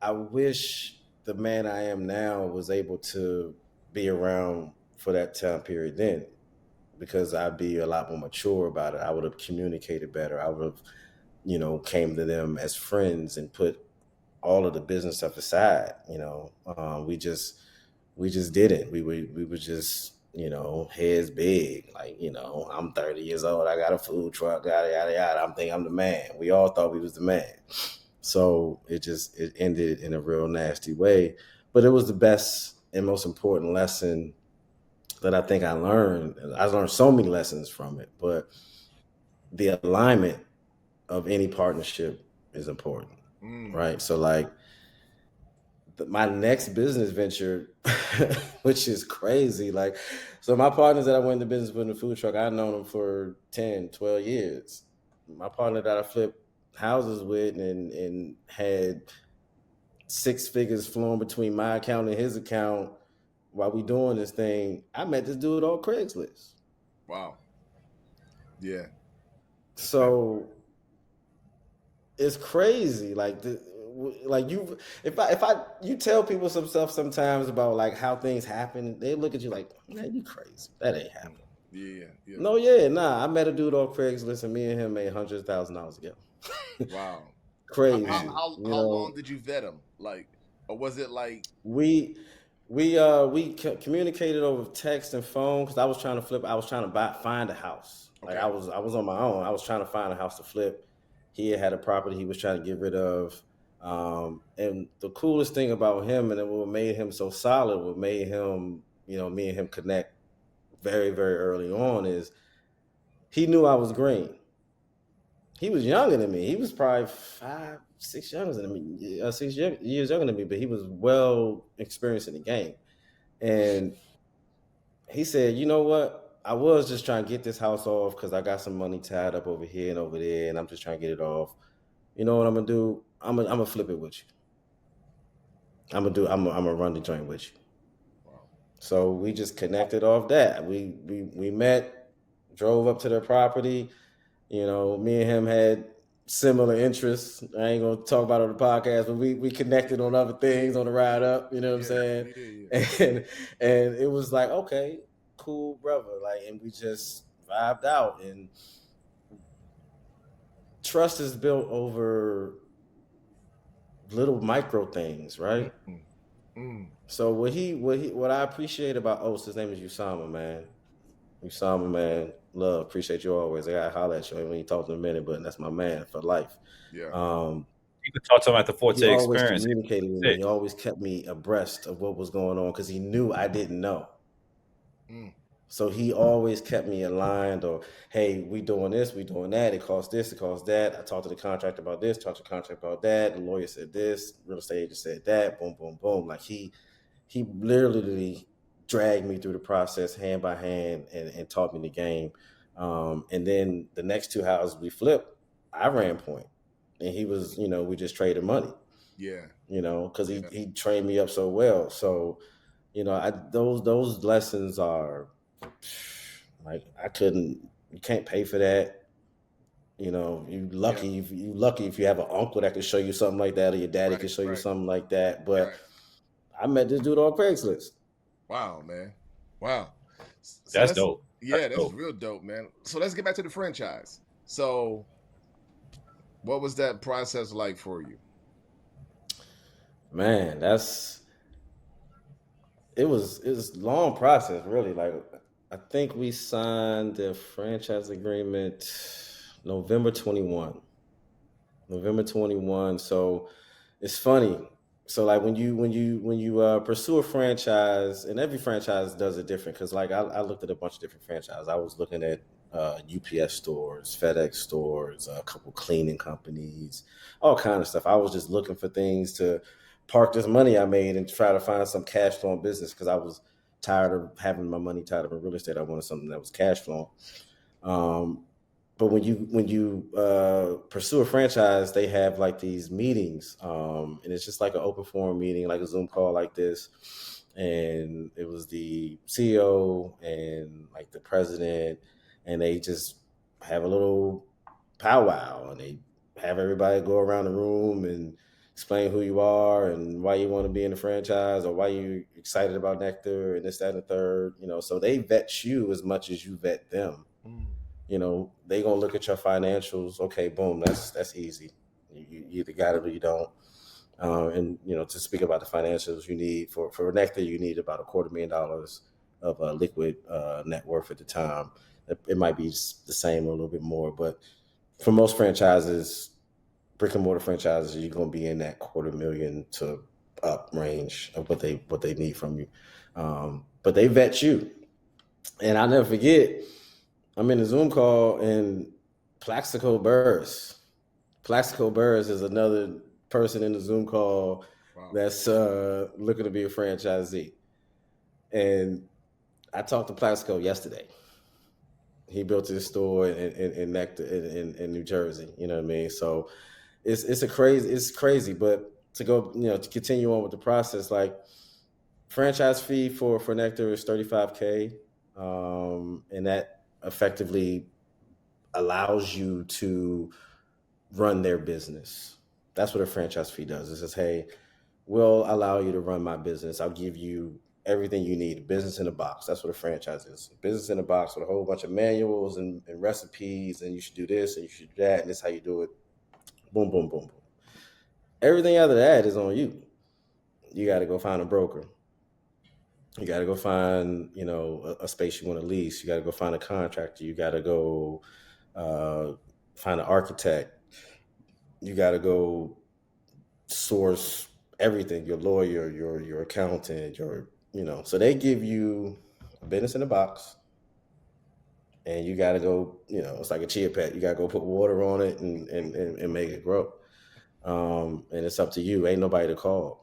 I wish the man I am now was able to be around for that time period then, because I'd be a lot more mature about it. I would have communicated better. I would have, you know, came to them as friends and put all of the business stuff aside. You know, we just didn't. We were just, you know, heads big. Like, you know, I'm 30 years old. I got a food truck. Yada yada yada. I'm thinking I'm the man. We all thought we was the man. So it ended in a real nasty way. But it was the best and most important lesson that I think I learned. I learned so many lessons from it, but the alignment of any partnership is important, right? So like my next business venture, which is crazy. Like, so my partners that I went into business with in the food truck, I've known them for 10, 12 years. My partner that I flipped houses with and had 6 figures flowing between my account and his account while we doing this thing, I met this dude on Craigslist. Wow. Yeah. So it's crazy. Like you, you tell people some stuff sometimes about like how things happen, they look at you like, man, you crazy. That ain't happening. Yeah. No, I met a dude on Craigslist, and me and him made $100,000 together. Wow. Crazy. How long did you vet him? Like, or was it like we communicated over text and phone, because I was trying to find a house. Okay. Like I was on my own. I was trying to find a house to flip. He had a property he was trying to get rid of. And the coolest thing about him, and what made him so solid, what made him, you know, me and him connect very, very early on, is he knew I was green. He was younger than me. He was probably 5, 6 years younger than me, but he was well experienced in the game. And he said, you know what? I was just trying to get this house off because I got some money tied up over here and over there, and I'm just trying to get it off. You know what I'm gonna do? I'm gonna flip it with you. I'm gonna run the joint with you. Wow. So we just connected off that. We met, drove up to their property. You know, me and him had similar interests. I ain't gonna talk about it on the podcast, but we connected on other things on the ride up. You know what I'm saying? Yeah. And it was like, okay, cool, brother. Like, and we just vibed out. And trust is built over little micro things, right? Mm-hmm. So what I appreciate about Oaks, his name is Usama, man. Usama, man, love, appreciate you always. I gotta holler at you when you talk in a minute, but that's my man for life. Yeah. You could talk to him at the Forte he experience. Always communicated with me. He always kept me abreast of what was going on because he knew I didn't know. So he always kept me aligned, or hey, we doing this, we doing that. It costs this, it costs that. I talked to the contractor about this, talked to the contractor about that. The lawyer said this, real estate agent said that. Boom, boom, boom. Like he literally dragged me through the process hand by hand and taught me the game. And then the next two houses we flipped, I ran point, and he was, you know, we just traded money. Yeah, you know, because he trained me up so well. So, you know, those lessons are. Like you can't pay for that. You know, you lucky if you have an uncle that can show you something like that, or your daddy can show you something like that. But I met this dude on Craigslist. Wow, man. Wow. So that's dope. Yeah, that's dope. Real dope, man. So let's get back to the franchise. So what was that process like for you? Man, it was a long process, really. Like, I think we signed the franchise agreement November 21. So it's funny. So like when you pursue a franchise, and every franchise does it different. Cause like I looked at a bunch of different franchises. I was looking at UPS stores, FedEx stores, a couple cleaning companies, all kind of stuff. I was just looking for things to park this money I made and try to find some cash flowing business because I was tired of having my money tied up in real estate. I wanted something that was cash flowing. But when you pursue a franchise, they have like these meetings, and it's just like an open forum meeting, like a Zoom call like this. And it was the CEO and like the president, and they just have a little powwow, and they have everybody go around the room and explain who you are and why you want to be in the franchise, or why you're excited about Nectar and this, that, and the third. You know, so they vet you as much as you vet them. You know, they gonna look at your financials. Okay, boom, that's easy. You either got it or you don't. And you know, to speak about the financials, you need for Nectar, you need about $250,000 of liquid net worth at the time. It might be the same or a little bit more, but for most franchises, brick and mortar franchises, you're gonna be in that $250,000 to up range of what they need from you. But they vet you, and I'll never forget. I'm in a Zoom call and Plaxico Burrs. Plaxico Burrs is another person in the Zoom call that's looking to be a franchisee. And I talked to Plaxico yesterday. He built his store in Nectar in New Jersey. You know what I mean? So it's crazy. But to go, you know, to continue on with the process, like franchise fee for Nectar is $35,000, and that effectively allows you to run their business. That's what a franchise fee does. It says, hey, we'll allow you to run my business. I'll give you everything you need. Business in a box. That's what a franchise is. Business in a box with a whole bunch of manuals and recipes, and you should do this and you should do that, and this is how you do it. Boom, boom, boom, boom. Everything after that is on you. You got to go find a broker. You got to go find, you know, a space you want to lease. You got to go find a contractor. You got to go find an architect. You got to go source everything, your lawyer, your accountant, you know. So they give you a business in a box, and you got to go, you know, it's like a chia pet. You got to go put water on it and make it grow. And it's up to you. Ain't nobody to call.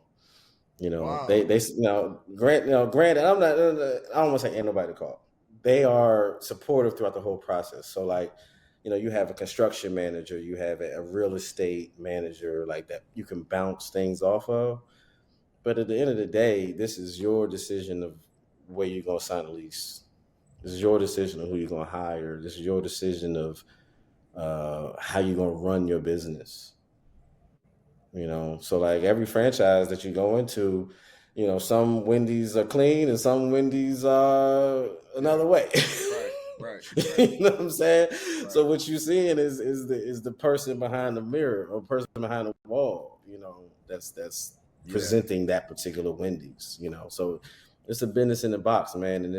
You know, Wow. they granted, I don't want to say ain't nobody to call. They are supportive throughout the whole process. So like, you have a construction manager, you have a real estate manager like that you can bounce things off of. But at the end of the day, this is your decision of where you're gonna sign a lease. This is your decision of who you're gonna hire. This is your decision of how you're gonna run your business. So like every franchise that you go into, some Wendy's are clean and some Wendy's are another way. Right. You know what I'm saying? Right. So what you're seeing is the person behind the mirror or person behind the wall, that's presenting that particular Wendy's, So it's a business in the box, man, and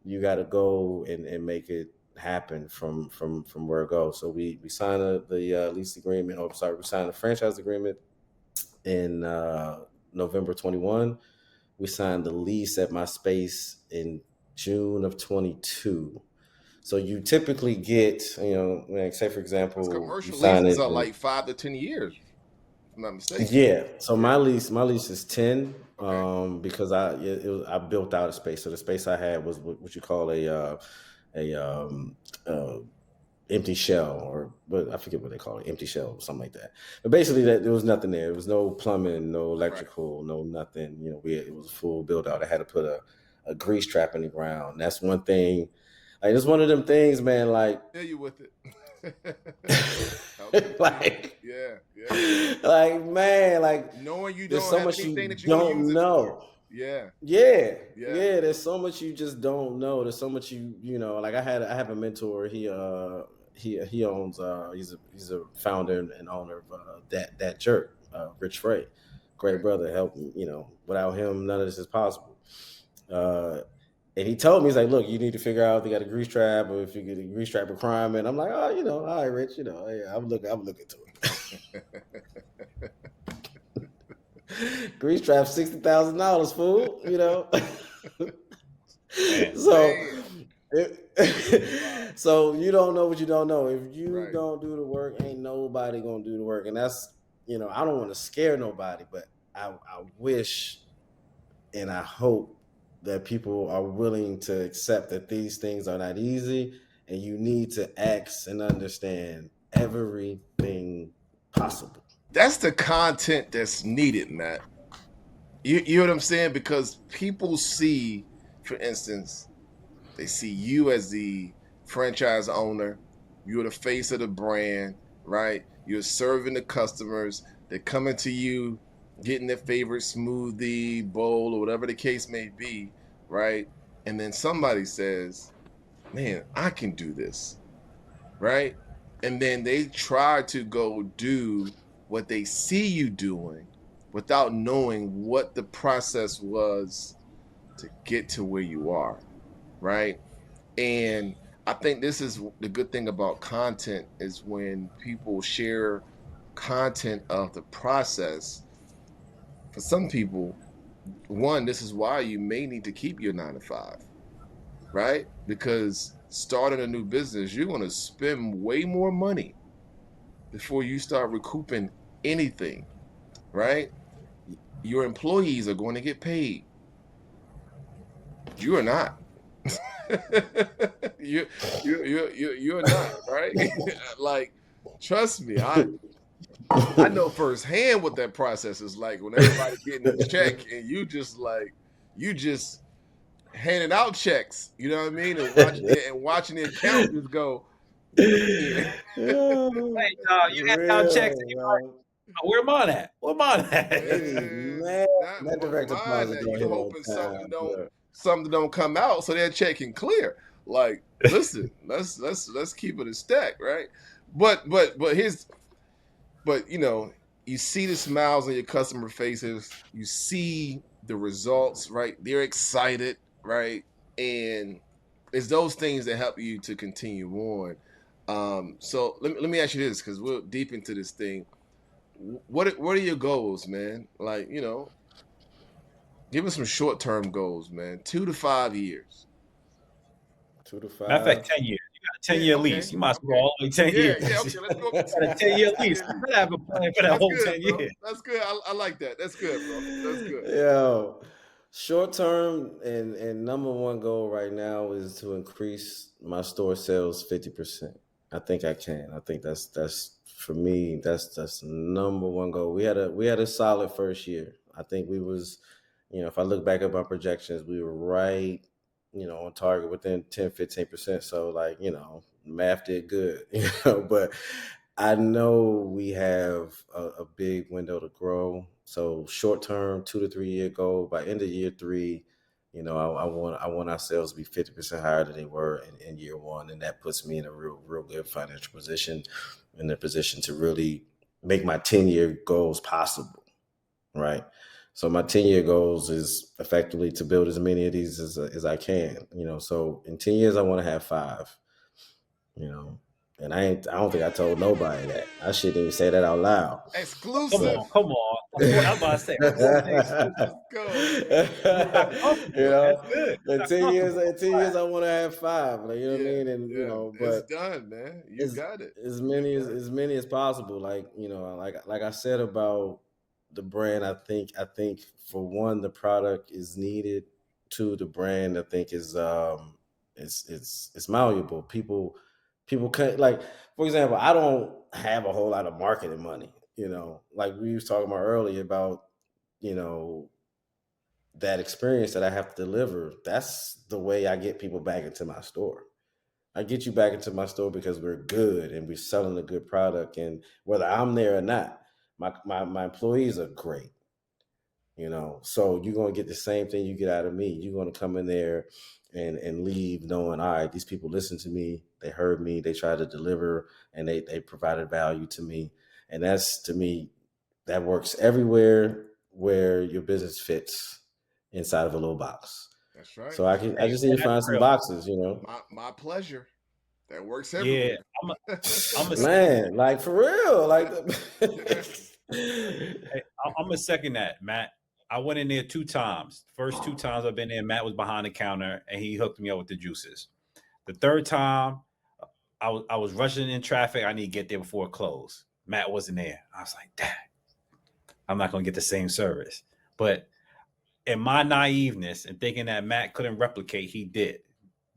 you got to go and make it happen from where it goes. So we signed the lease agreement, we signed a franchise agreement in November 21. We signed the lease at my space in June of 22. So you typically get, like say for example, commercial leases are like 5 to 10 years. If I'm not mistaken. Yeah. So my lease is 10. Okay. Because I built out a space. So the space I had was what you call a empty shell, but I forget what they call it, empty shell or something like that. But basically, there was nothing there. There was no plumbing, no electrical, no nothing. It was a full build out. I had to put a grease trap in the ground. That's one thing. Like it's one of them things, man. Like, yeah, you with it. like, yeah. Like, man, like knowing you there's don't so have much anything you that you don't know. Yeah. There's so much you just don't know. There's so much like I have a mentor. He owns he's a founder and owner of that jerk, Rich Frey. Great brother, helped me. Without him, none of this is possible. And he told me, he's like, look, you need to figure out if you got a grease trap or if you get a grease trap requirement. I'm like, oh, all right, Rich, yeah, I'm looking to it. Grease trap, $60,000, fool. So you don't know what you don't know. If you don't do the work, ain't nobody gonna do the work. And that's, I don't want to scare nobody, but I wish and I hope that people are willing to accept that these things are not easy, and you need to ask and understand everything possible. That's the content that's needed, Matt. You know what I'm saying? Because people see, for instance, they see you as the franchise owner. You're the face of the brand, right? You're serving the customers. They're coming to you, getting their favorite smoothie, bowl, or whatever the case may be, right? And then somebody says, man, I can do this, right? And then they try to go do what they see you doing without knowing what the process was to get to where you are, right? And I think this is the good thing about content is when people share content of the process. For some people, one, this is why you may need to keep your 9 to 5, right? Because starting a new business, you're going to spend way more money before you start recouping anything, right? Your employees are going to get paid. You are not. you're not, right? Like, trust me, I know firsthand what that process is like when everybody's getting a check and you just handing out checks, you know what I mean? And watching the account just go. Hey, you hand out checks and you're like, where mine at? Where mine at? Man, that direct deposit. You're hoping something don't come out so that check can clear. Like, listen, let's keep it a stack, right? But you see the smiles on your customer faces, you see the results, right? They're excited, right? And it's those things that help you to continue on. So let me ask you this, because we're deep into this thing. What are your goals, man? Like, give us some short-term goals, man. 2 to 5 years. 2 to 5. Matter of fact, 10 years. a 10-year lease. You might as well go all the way 10 years. Yeah, okay, let's go. Got a 10-year lease. You better have a plan for that whole good, 10 bro. years. That's good. I like that. That's good, bro. That's good. Yo, short term and number one goal right now is to increase my store sales 50%. I think I can. I think that's for me. That's number one goal. We had a solid first year. I think we was, if I look back at my projections, we were right, on target within 10-15%. So like, math did good, but I know we have a big window to grow. So short term, 2 to 3 year goal. By end of year 3, I want our sales to be 50% higher than they were in year 1, and that puts me in a real good financial position, in a position to really make my 10-year goals possible, right? So my 10-year goals is effectively to build as many of these as I can. So in 10 years I want to have 5. And I don't think I told nobody that. I shouldn't even say that out loud. Exclusive. Come on. I'm about to say. Let's go. That's good. In 10 years, I want to have 5. Like, you know what I mean? And but it's done, man. You got it. As many as possible. Like, like I said about the brand, I think for one, the product is needed. 2, the brand I think is it's malleable. People can, like, for example, I don't have a whole lot of marketing money, like we was talking about earlier about, that experience that I have to deliver. That's the way I get people back into my store. I get you back into my store because we're good and we're selling a good product. And whether I'm there or not, my employees are great. So you're going to get the same thing you get out of me. You're going to come in there and leave knowing, all right, these people listened to me, they heard me, they tried to deliver, and they provided value to me. And that's, to me, that works everywhere where your business fits inside of a little box. That's right. So I just need to find some boxes, My pleasure. That works everywhere. Yeah, I'm a man, like, for real, like. Hey, I'm gonna second that, Matt. I went in there 2 times. First 2 times I've been there, Matt was behind the counter and he hooked me up with the juices. The third time, I was rushing in traffic. I need to get there before it closed. Matt wasn't there. I was like, dang, I'm not gonna get the same service. But in my naiveness and thinking that Matt couldn't replicate, he did.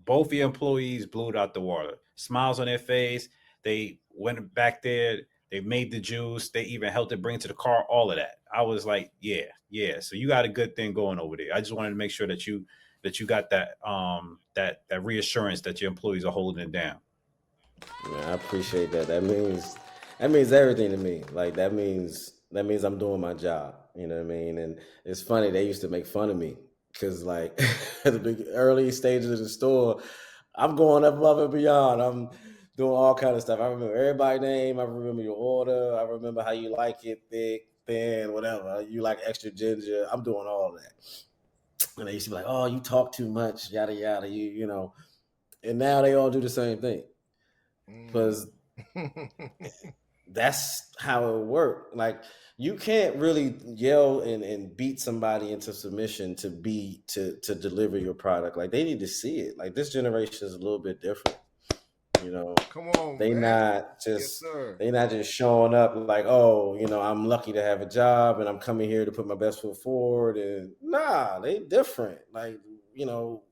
Both the employees blew it out the water. Smiles on their face. They went back there. They made the juice. They even helped it bring it to the car. All of that. I was like, yeah. So you got a good thing going over there. I just wanted to make sure that you got that that reassurance that your employees are holding it down. Man, I appreciate that. That means everything to me. Like, that means I'm doing my job. You know what I mean? And it's funny, they used to make fun of me because, like, at the early stages of the store, I'm going up above and beyond. I'm doing all kind of stuff. I remember everybody's name. I remember your order. I remember how you like it, thick, thin, whatever. You like extra ginger. I'm doing all that. And they used to be like, oh, you talk too much, yada, yada, you know. And now they all do the same thing. Because that's how it worked. Like, you can't really yell and beat somebody into submission to deliver your product. Like, they need to see it. Like, this generation is a little bit different. You know, come on, they man. not just showing up like, oh, you know, I'm lucky to have a job and I'm coming here to put my best foot forward. And nah, they different. Like, you know,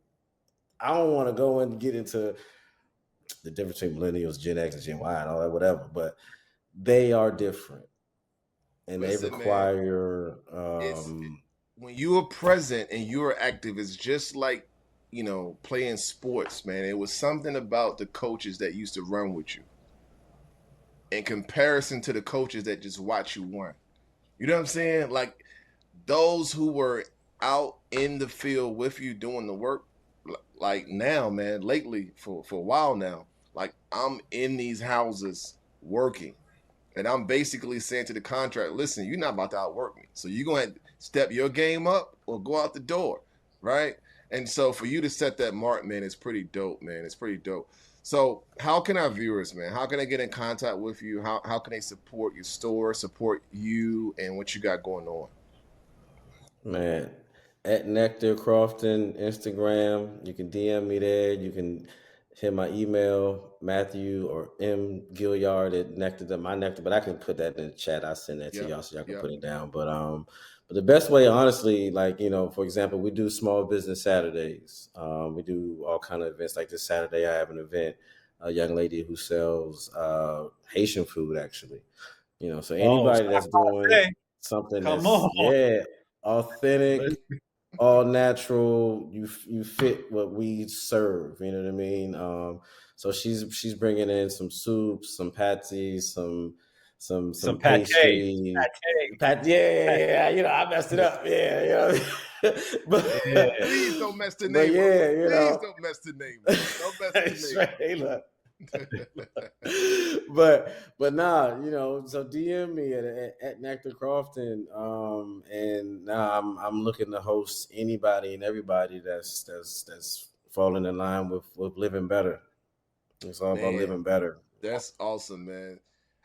I don't want to go and get into the difference between millennials, Gen X, and Gen Y, and all that, whatever. But they are different, and they require. When you are present and you are active, it's just like, you know, playing sports, man. It was something about the coaches that used to run with you in comparison to the coaches that just watch you run. You know what I'm saying? Like, those who were out in the field with you doing the work, like now, man, lately for a while now, like, I'm in these houses working, and I'm basically saying to the contract, listen, you're not about to outwork me. So you're going to step your game up or go out the door, right? And so for you to set that mark, man, it's pretty dope, man. It's pretty dope. So how can our viewers, man, how can they get in contact with you? How can they support your store, support you and what you got going on? Man, at Nectar Crofton, Instagram, you can DM me there. You can hit my email, Mathew or M Gilliard at Nectar, my Nectar, but I can put that in the chat. I'll send that to y'all so y'all can put it down. But the best way, honestly, like, you know, for example, we do small business Saturdays. We do all kind of events. Like this Saturday, I have an event, a young lady who sells Haitian food, actually. You know, so anybody that's doing something authentic, all natural, you fit what we serve. You know what I mean? So she's bringing in some soups, some patties, some pastry. Yeah. You know, I messed it up. Yeah, you know. But please don't mess the name up. Please don't mess the name up. Don't mess the name up. but nah, you know, so DM me at Nectar Crofton, and now I'm looking to host anybody and everybody that's falling in line with living better. It's all about living better. That's awesome, man.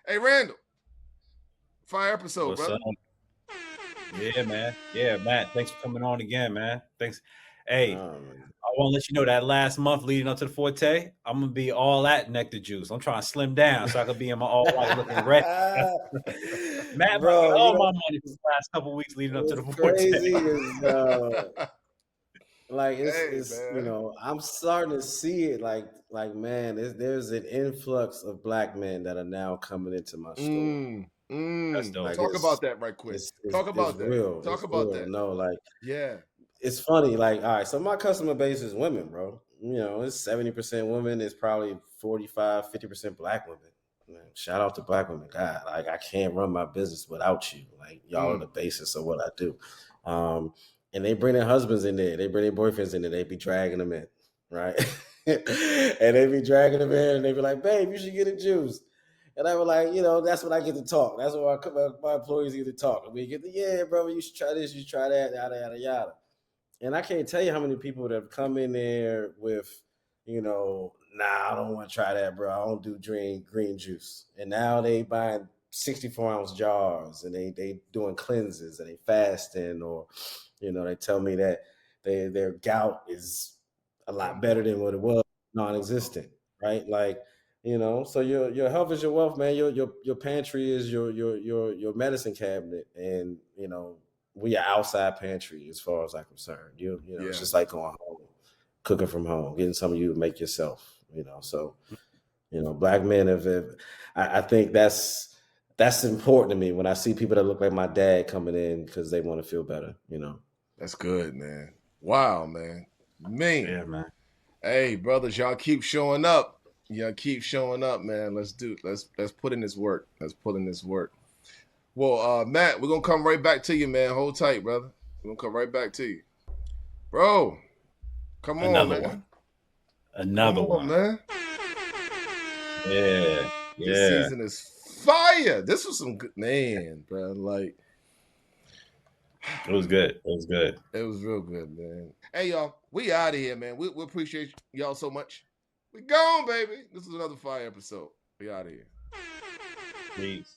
Hey, Randall, fire episode, brother. Yeah, man. Yeah, Matt. Thanks for coming on again, man. Thanks. Hey, I want to let you know that last month leading up to the Forte, I'm gonna be all at Nectar Juice. I'm trying to slim down so I could be in my all white looking red. Matt, bro, all my money for the last couple of weeks leading up to the Forte. Like it's you know, I'm starting to see it like man, there's an influx of black men that are now coming into my store. Like, talk about that right quick. Talk about that. Real. Talk about real. that. No, like, yeah, it's funny. Like, all right, so my customer base is women, bro. You know, it's 70% women. It's probably 45, 50% black women. Man, shout out to black women. God, like, I can't run my business without you. Like, y'all are the basis of what I do. And they bring their husbands in there. They bring their boyfriends in there. They be dragging them in, right? And they be dragging them in, and they be like, babe, you should get a juice. And I was like, you know, that's when I get to talk. That's when my employees get to talk. We get yeah, bro, you should try this, you should try that, yada, yada, yada. And I can't tell you how many people that have come in there with, you know, nah, I don't want to try that, bro. I don't do green juice. And now they buying 64-ounce jars, and they doing cleanses, and they fasting, or, you know, they tell me that their gout is a lot better than what it was, non-existent, right? Like, you know, so your health is your wealth, man. Your pantry is your medicine cabinet, and you know, we are outside pantry as far as I'm concerned. You know, it's just like going home, cooking from home, getting something you make yourself. You know, so you know, black men I think that's important to me when I see people that look like my dad coming in because they want to feel better. You know, that's good, man. Wow, man. Yeah, man. Hey, brothers, y'all keep showing up. Y'all keep showing up, man. Let's put in this work. Let's put in this work. Well, Matt, we're gonna come right back to you, man. Hold tight, brother. We're gonna come right back to you, bro. Come on, man. Another one, man. Yeah. This season is fire. This was some good, man, bro. Like, it was good. It was good. It was real good, man. Hey, y'all, we out of here, man. We appreciate y'all so much. We gone, baby. This is another fire episode. We out of here. Peace.